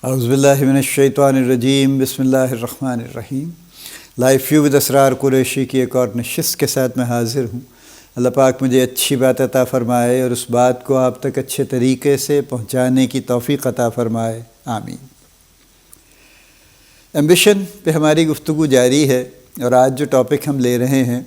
اعوذ باللہ من الشیطان الرجیم، بسم اللہ الرحمن الرحیم۔ لائف ویو ود اسرار قریشی کی ایک اور نشست کے ساتھ میں حاضر ہوں۔ اللہ پاک مجھے اچھی بات عطا فرمائے اور اس بات کو آپ تک اچھے طریقے سے پہنچانے کی توفیق عطا فرمائے، آمین۔ ایمبیشن پہ ہماری گفتگو جاری ہے اور آج جو ٹاپک ہم لے رہے ہیں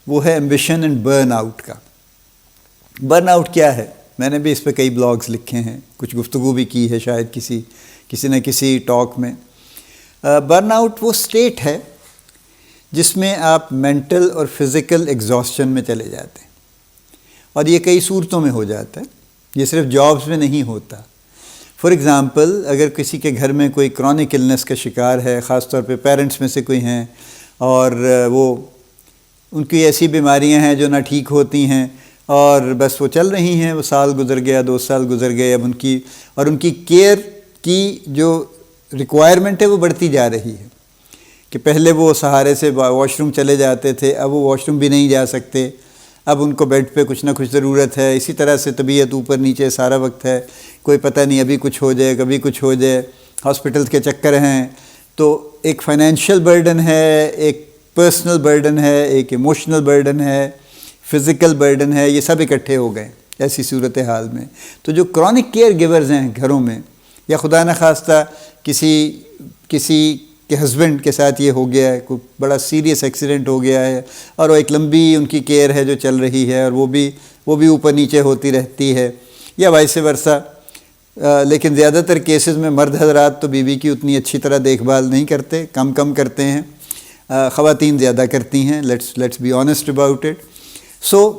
وہ ہے ایمبیشن اینڈ برن آؤٹ کا۔ برن آؤٹ کیا ہے؟ میں نے بھی اس پہ کئی بلاگز لکھے ہیں، کچھ گفتگو بھی کی ہے شاید کسی نہ کسی ٹاک میں۔ برن آؤٹ وہ سٹیٹ ہے جس میں آپ مینٹل اور فزیکل ایگزاسشن میں چلے جاتے ہیں، اور یہ کئی صورتوں میں ہو جاتا ہے، یہ صرف جابز میں نہیں ہوتا۔ فار ایگزامپل، اگر کسی کے گھر میں کوئی کرونک النس کا شکار ہے، خاص طور پہ پیرنٹس میں سے کوئی ہیں اور ان کی ایسی بیماریاں ہیں جو نہ ٹھیک ہوتی ہیں اور بس وہ چل رہی ہیں، وہ سال گزر گیا، 2 سال گزر گئے، اب ان کی کیئر کی جو ریکوائرمنٹ ہے وہ بڑھتی جا رہی ہے کہ پہلے وہ سہارے سے واش روم چلے جاتے تھے، اب وہ واش روم بھی نہیں جا سکتے، اب ان کو بیڈ پہ کچھ نہ کچھ ضرورت ہے۔ اسی طرح سے طبیعت اوپر نیچے سارا وقت ہے، کوئی پتہ نہیں ابھی کچھ ہو جائے کبھی کچھ ہو جائے، ہاسپٹلس کے چکر ہیں۔ تو ایک فائنینشیل برڈن ہے، ایک پرسنل برڈن ہے، ایک ایموشنل برڈن ہے، فزیکل برڈن ہے، یہ سب اکٹھے ہو گئے ایسی صورتحال میں۔ تو جو کرونک کیئر گیورز ہیں گھروں میں، یا خدا نخواستہ کسی کے ہسبینڈ کے ساتھ یہ ہو گیا ہے، کوئی بڑا سیریس ایکسیڈنٹ ہو گیا ہے اور وہ ایک لمبی ان کی کیئر ہے جو چل رہی ہے اور وہ بھی اوپر نیچے ہوتی رہتی ہے، یا وائس ورثہ۔ لیکن زیادہ تر کیسز میں مرد حضرات تو بیوی کی اتنی اچھی طرح دیکھ بھال نہیں کرتے، کم کرتے ہیں، خواتین زیادہ کرتی ہیں۔ Let's be honest about it. So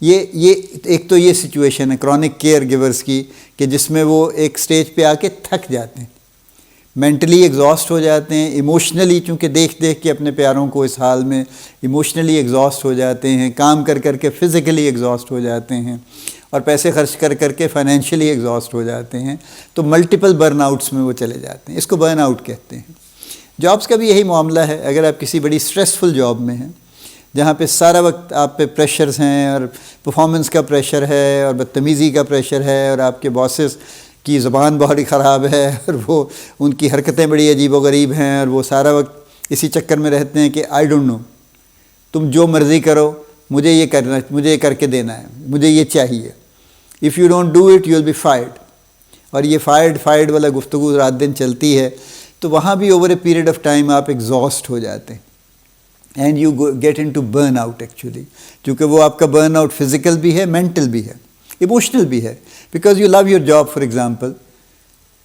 یہ ایک تو یہ سچویشن ہے کرونک کیئر گیورز کی کہ جس میں وہ ایک سٹیج پہ آ کے تھک جاتے ہیں، مینٹلی ایگزاسٹ ہو جاتے ہیں، ایموشنلی چونکہ دیکھ کے اپنے پیاروں کو اس حال میں ایموشنلی ایگزاسٹ ہو جاتے ہیں، کام کر کے فزیکلی ایگزاسٹ ہو جاتے ہیں، اور پیسے خرچ کر کے فائنینشلی ایگزاسٹ ہو جاتے ہیں۔ تو ملٹیپل برن آؤٹس میں وہ چلے جاتے ہیں، اس کو برن آؤٹ کہتے ہیں۔ جابس کا بھی یہی معاملہ ہے۔ اگر آپ کسی بڑی اسٹریسفل جاب میں ہیں جہاں پہ سارا وقت آپ پہ پریشرز ہیں اور پرفارمنس کا پریشر ہے اور بدتمیزی کا پریشر ہے اور آپ کے باسز کی زبان بہت ہی خراب ہے اور وہ ان کی حرکتیں بڑی عجیب و غریب ہیں اور وہ سارا وقت اسی چکر میں رہتے ہیں کہ آئی ڈونٹ نو، تم جو مرضی کرو، مجھے یہ کر کے دینا ہے، مجھے یہ چاہیے، if you don't do it you will be fired. اور یہ فائرڈ والا گفتگو رات دن چلتی ہے، تو وہاں بھی over a period of time آپ ایگزاسٹ ہو جاتے ہیں and you get into burnout actually, کیونکہ وہ آپ کا برن آؤٹ فزیکل بھی ہے، مینٹل بھی ہے، ایموشنل بھی ہے، because you love your job for example,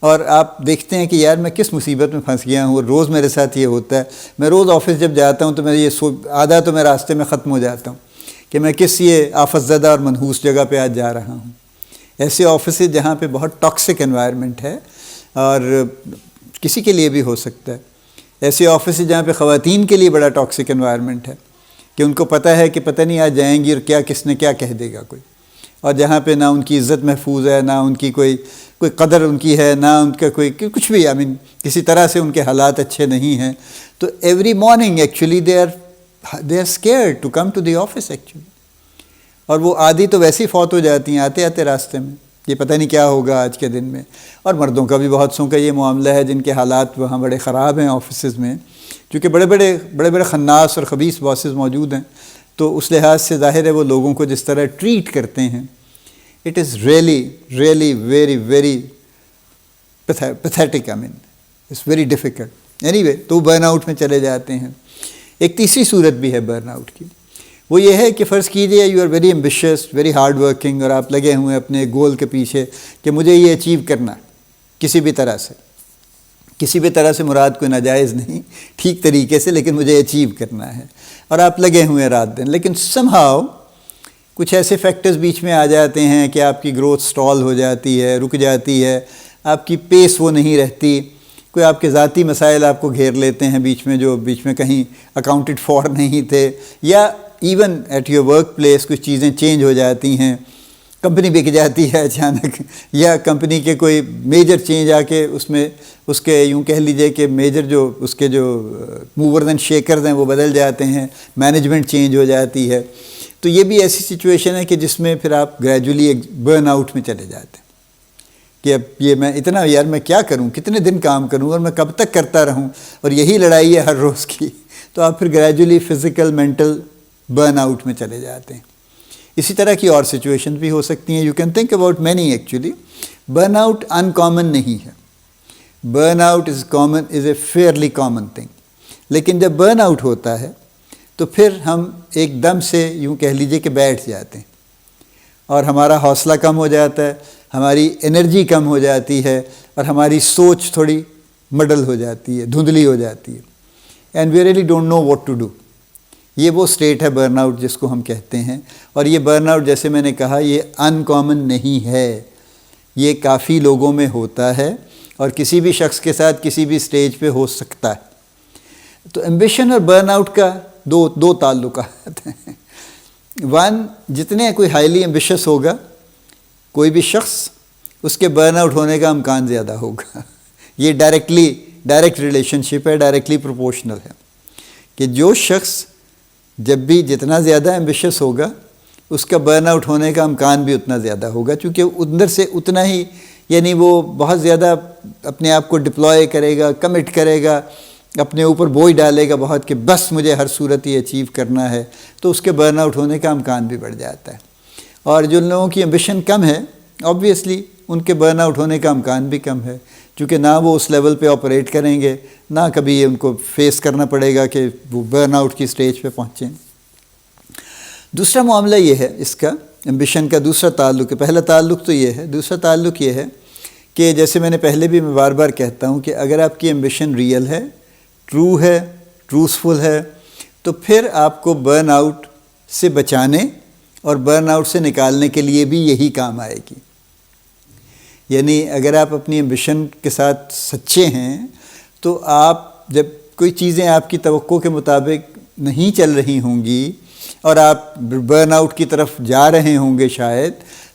اور آپ دیکھتے ہیں کہ یار میں کس مصیبت میں پھنس گیا ہوں، اور روز میرے ساتھ یہ ہوتا ہے۔ میں روز آفس جب جاتا ہوں تو میں آدھا تو میں راستے میں ختم ہو جاتا ہوں کہ میں کس یہ آفت زدہ اور منحوس جگہ پہ آج جا رہا ہوں۔ ایسے آفسز جہاں پہ بہت ٹاکسک انوائرمنٹ ہے، اور کسی کے لیے بھی ہو سکتا ہے، ایسے آفسز جہاں پہ خواتین کے لیے بڑا ٹاکسک انوائرمنٹ ہے کہ ان کو پتہ ہے کہ پتہ نہیں آج جائیں گی اور کس نے کیا کہہ دے گا کوئی، اور جہاں پہ نہ ان کی عزت محفوظ ہے، نہ ان کی کوئی قدر ان کی ہے، نہ ان کا کوئی کچھ بھی، کسی طرح سے ان کے حالات اچھے نہیں ہیں۔ تو every morning actually they are scared to come to the office actually, اور وہ آدھی تو ویسے ہی فوت ہو جاتی ہیں آتے راستے میں، یہ پتہ نہیں کیا ہوگا آج کے دن میں۔ اور مردوں کا بھی بہت سوں کا یہ معاملہ ہے جن کے حالات وہاں بڑے خراب ہیں آفسز میں، کیونکہ بڑے خناس اور خبیث باسز موجود ہیں۔ تو اس لحاظ سے ظاہر ہے وہ لوگوں کو جس طرح ٹریٹ کرتے ہیں، it is really very very pathetic, it's very difficult. Anyway, تو برن آؤٹ میں چلے جاتے ہیں۔ ایک تیسری صورت بھی ہے برن آؤٹ کی، وہ یہ ہے کہ فرض کیجئے you are very ambitious, very hard working, اور آپ لگے ہوئے اپنے گول کے پیچھے کہ مجھے یہ اچیو کرنا ہے کسی بھی طرح سے مراد کوئی ناجائز نہیں، ٹھیک طریقے سے، لیکن مجھے اچیو کرنا ہے، اور آپ لگے ہوئے ہیں رات دن۔ لیکن سم ہاؤ کچھ ایسے فیکٹرز بیچ میں آ جاتے ہیں کہ آپ کی گروتھ سٹال ہو جاتی ہے، رک جاتی ہے، آپ کی پیس وہ نہیں رہتی، کوئی آپ کے ذاتی مسائل آپ کو گھیر لیتے ہیں بیچ میں کہیں اکاؤنٹڈ فار نہیں تھے، یا even at your workplace کچھ چیزیں چینج ہو جاتی ہیں، کمپنی بک جاتی ہے اچانک، یا کمپنی کے کوئی میجر چینج آ کے اس کے یوں کہہ لیجئے کہ میجر اس کے جو موورز اینڈ شیکرز ہیں وہ بدل جاتے ہیں، مینجمنٹ چینج ہو جاتی ہے۔ تو یہ بھی ایسی سچویشن ہے کہ جس میں پھر آپ گریجولی برن آؤٹ میں چلے جاتے ہیں۔ کہ اب یہ میں اتنا یار میں کیا کروں، کتنے دن کام کروں اور میں کب تک کرتا رہوں، اور یہی لڑائی ہے ہر روز کی، تو آپ پھر gradually physical mental burnout میں چلے جاتے ہیں۔ اسی طرح کی اور سچویشن بھی ہو سکتی ہیں، you can think about many actually. Burn out uncommon نہیں ہے، burn out is a fairly common thing, لیکن جب برن آؤٹ ہوتا ہے تو پھر ہم ایک دم سے یوں کہہ لیجئے کہ بیٹھ جاتے ہیں، اور ہمارا حوصلہ کم ہو جاتا ہے، ہماری انرجی کم ہو جاتی ہے، اور ہماری سوچ تھوڑی مڈل ہو جاتی ہے، دھندلی ہو جاتی ہے، and we really don't know what to do. یہ وہ اسٹیٹ ہے برن آؤٹ جس کو ہم کہتے ہیں، اور یہ برن آؤٹ جیسے میں نے کہا یہ ان کامن نہیں ہے، یہ کافی لوگوں میں ہوتا ہے، اور کسی بھی شخص کے ساتھ کسی بھی سٹیج پہ ہو سکتا ہے۔ تو ایمبیشن اور برن آؤٹ کا دو تعلقات ہیں۔ ون، جتنے کوئی ہائیلی ایمبیشس ہوگا کوئی بھی شخص، اس کے برن آؤٹ ہونے کا امکان زیادہ ہوگا۔ یہ ڈائریکٹ ریلیشن شپ ہے، ڈائریکٹلی پروپورشنل ہے، کہ جو شخص جب بھی جتنا زیادہ ایمبیشس ہوگا اس کا برن آؤٹ ہونے کا امکان بھی اتنا زیادہ ہوگا، چونکہ اندر سے اتنا ہی، یعنی وہ بہت زیادہ اپنے آپ کو ڈپلوائے کرے گا، کمٹ کرے گا، اپنے اوپر بوجھ ڈالے گا بہت کہ بس مجھے ہر صورت یہ اچیو کرنا ہے، تو اس کے برن آؤٹ ہونے کا امکان بھی بڑھ جاتا ہے۔ اور جن لوگوں کی ایمبیشن کم ہے آبویسلی ان کے برن آؤٹ ہونے کا امکان بھی کم ہے، چونکہ نہ وہ اس لیول پہ آپریٹ کریں گے، نہ کبھی ان کو فیس کرنا پڑے گا کہ وہ برن آؤٹ کی سٹیج پہ پہنچیں۔ دوسرا معاملہ یہ ہے اس کا، ایمبیشن کا دوسرا تعلق ہے، پہلا تعلق تو یہ ہے، دوسرا تعلق یہ ہے کہ جیسے میں نے پہلے بھی میں بار بار کہتا ہوں کہ اگر آپ کی ایمبیشن ریئل ہے، ٹرو ہے، ٹروثفل ہے، تو پھر آپ کو برن آؤٹ سے بچانے اور برن آؤٹ سے نکالنے کے لیے بھی یہی کام آئے گی۔ یعنی اگر آپ اپنی ایمبیشن کے ساتھ سچے ہیں تو آپ جب کوئی چیزیں آپ کی توقع کے مطابق نہیں چل رہی ہوں گی اور آپ برن آؤٹ کی طرف جا رہے ہوں گے شاید،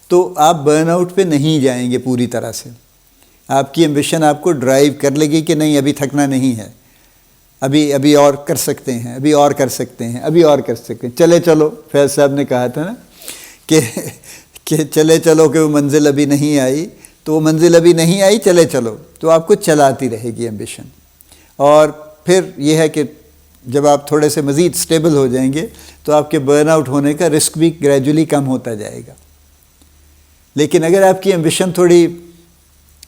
تو آپ برن آؤٹ پہ نہیں جائیں گے پوری طرح سے۔ آپ کی ایمبیشن آپ کو ڈرائیو کر لے گی کہ نہیں ابھی تھکنا نہیں ہے، ابھی اور کر سکتے ہیں، ابھی اور کر سکتے ہیں، ابھی اور کر سکتے ہیں، چلے چلو۔ فیض صاحب نے کہا تھا نا کہ چلے چلو کہ وہ منزل ابھی نہیں آئی، تو وہ منزل ابھی نہیں آئی، چلے چلو، تو آپ کو چلاتی رہے گی ایمبیشن۔ اور پھر یہ ہے کہ جب آپ تھوڑے سے مزید سٹیبل ہو جائیں گے تو آپ کے برن آؤٹ ہونے کا رسک بھی گریجولی کم ہوتا جائے گا۔ لیکن اگر آپ کی ایمبیشن تھوڑی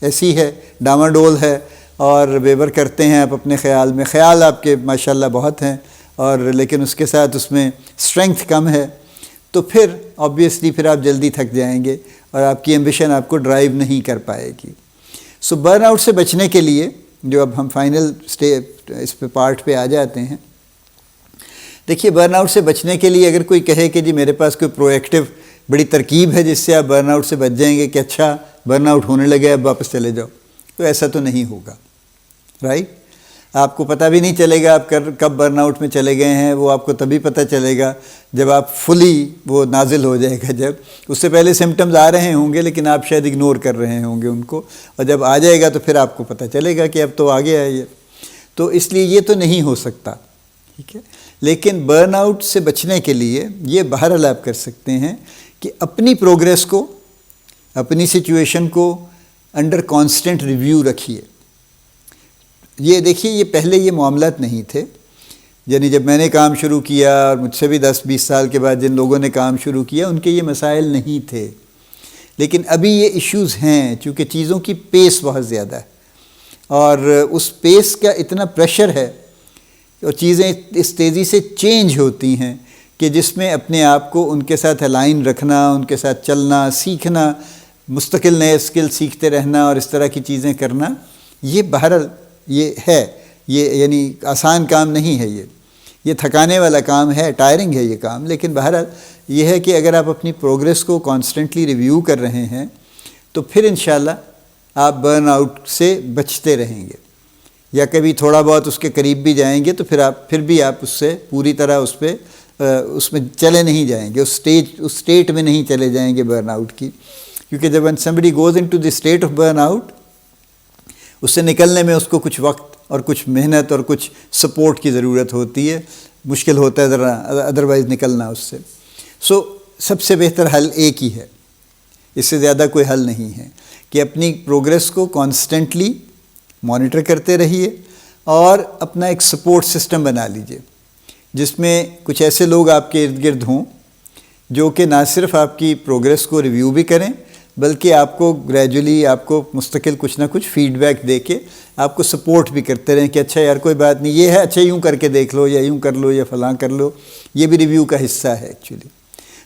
ایسی ہے، ڈاماڈول ہے، اور ویور کرتے ہیں آپ اپنے خیال میں، خیال آپ کے ماشاءاللہ بہت ہیں، اور لیکن اس کے ساتھ اس میں اسٹرینگتھ کم ہے، تو پھر آبویسلی پھر آپ جلدی تھک جائیں گے اور آپ کی ایمبیشن آپ کو ڈرائیو نہیں کر پائے گی۔ سو برن آؤٹ سے بچنے کے لیے جو اب ہم فائنل اس پہ پارٹ پہ آ جاتے ہیں، دیکھیے برن آؤٹ سے بچنے کے لیے اگر کوئی کہے کہ جی میرے پاس کوئی پرو ایکٹیو بڑی ترکیب ہے جس سے آپ برن آؤٹ سے بچ جائیں گے کہ اچھا برن آؤٹ ہونے لگے اب واپس چلے جاؤ، تو ایسا تو نہیں ہوگا، رائٹ؟ آپ کو پتہ بھی نہیں چلے گا آپ کب برن آؤٹ میں چلے گئے ہیں، وہ آپ کو تبھی پتہ چلے گا جب آپ فلی وہ نازل ہو جائے گا، جب اس سے پہلے سمٹمز آ رہے ہوں گے لیکن آپ شاید اگنور کر رہے ہوں گے ان کو، اور جب آ جائے گا تو پھر آپ کو پتہ چلے گا کہ اب تو آ گیا ہے یہ۔ تو اس لیے یہ تو نہیں ہو سکتا، ٹھیک ہے؟ لیکن برن آؤٹ سے بچنے کے لیے یہ بہرحال آپ کر سکتے ہیں کہ اپنی پروگریس کو، اپنی سچویشن کو انڈر کانسٹنٹ ریویو رکھیے۔ یہ دیکھیے یہ پہلے یہ معاملات نہیں تھے، یعنی جب میں نے کام شروع کیا اور مجھ سے بھی 10-20 سال کے بعد جن لوگوں نے کام شروع کیا ان کے یہ مسائل نہیں تھے، لیکن ابھی یہ ایشوز ہیں چونکہ چیزوں کی پیس بہت زیادہ ہے، اور اس پیس کا اتنا پریشر ہے اور چیزیں اس تیزی سے چینج ہوتی ہیں کہ جس میں اپنے آپ کو ان کے ساتھ الائن رکھنا، ان کے ساتھ چلنا، سیکھنا، مستقل نئے اسکل سیکھتے رہنا اور اس طرح کی چیزیں کرنا، یہ بہرحال یہ ہے، یہ یعنی آسان کام نہیں ہے، یہ تھکانے والا کام ہے، ٹائرنگ ہے یہ کام، لیکن بہرحال یہ ہے کہ اگر آپ اپنی پروگریس کو کانسٹنٹلی ریویو کر رہے ہیں تو پھر انشاءاللہ آپ برن آؤٹ سے بچتے رہیں گے، یا کبھی تھوڑا بہت اس کے قریب بھی جائیں گے تو پھر بھی آپ اس سے پوری طرح اس میں چلے نہیں جائیں گے، اس اسٹیٹ میں نہیں چلے جائیں گے برن آؤٹ کی، کیونکہ جب somebody goes into the state of burn out، اس سے نکلنے میں اس کو کچھ وقت اور کچھ محنت اور کچھ سپورٹ کی ضرورت ہوتی ہے، مشکل ہوتا ہے ذرا ادروائز نکلنا اس سے۔ سو سب سے بہتر حل ایک ہی ہے، اس سے زیادہ کوئی حل نہیں ہے کہ اپنی پروگریس کو کانسٹنٹلی مانیٹر کرتے رہیے اور اپنا ایک سپورٹ سسٹم بنا لیجئے جس میں کچھ ایسے لوگ آپ کے ارد گرد ہوں جو کہ نہ صرف آپ کی پروگریس کو ریویو بھی کریں بلکہ آپ کو گریجولی آپ کو مستقل کچھ نہ کچھ فیڈ بیک دے کے آپ کو سپورٹ بھی کرتے رہیں کہ اچھا یار کوئی بات نہیں، یہ ہے، اچھا یوں کر کے دیکھ لو یا یوں کر لو یا فلاں کر لو، یہ بھی ریویو کا حصہ ہے ایکچولی۔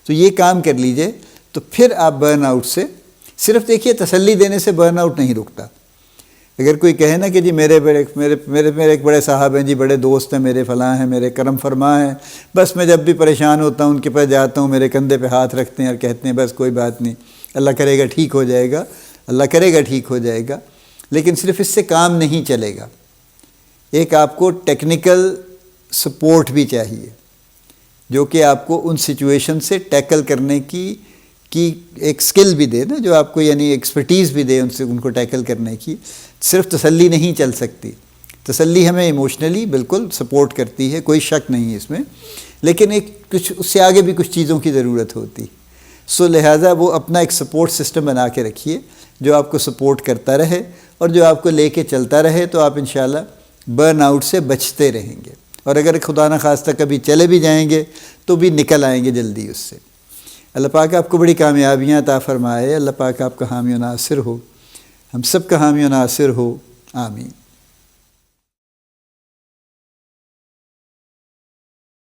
تو یہ کام کر لیجئے تو پھر آپ برن آؤٹ سے، صرف دیکھیے تسلی دینے سے برن آؤٹ نہیں رکتا۔ اگر کوئی کہے نا کہ جی میرے ایک بڑے صاحب ہیں، جی بڑے دوست ہیں میرے، فلاں ہیں میرے، کرم فرما ہیں، بس میں جب بھی پریشان ہوتا ہوں ان کے پاس جاتا ہوں، میرے کندھے پہ ہاتھ رکھتے ہیں اور کہتے ہیں بس کوئی بات نہیں، اللہ کرے گا ٹھیک ہو جائے گا، اللہ کرے گا ٹھیک ہو جائے گا، لیکن صرف اس سے کام نہیں چلے گا۔ ایک آپ کو ٹیکنیکل سپورٹ بھی چاہیے جو کہ آپ کو ان سچویشن سے ٹیکل کرنے کی ایک سکل بھی دے نا، جو آپ کو یعنی ایکسپرٹیز بھی دے ان کو ٹیکل کرنے کی۔ صرف تسلی نہیں چل سکتی، تسلی ہمیں ایموشنلی بالکل سپورٹ کرتی ہے، کوئی شک نہیں اس میں، لیکن کچھ اس سے آگے بھی کچھ چیزوں کی ضرورت ہوتی۔ سو لہٰذا وہ اپنا ایک سپورٹ سسٹم بنا کے رکھیے جو آپ کو سپورٹ کرتا رہے اور جو آپ کو لے کے چلتا رہے، تو آپ انشاءاللہ برن آؤٹ سے بچتے رہیں گے، اور اگر خدا نخواستہ کبھی چلے بھی جائیں گے تو بھی نکل آئیں گے جلدی اس سے۔ اللہ پاک آپ کو بڑی کامیابیاں عطا فرمائے، اللہ پاک آپ کا حامی و ناصر ہو، ہم سب کا حامی و ناصر ہو، آمین۔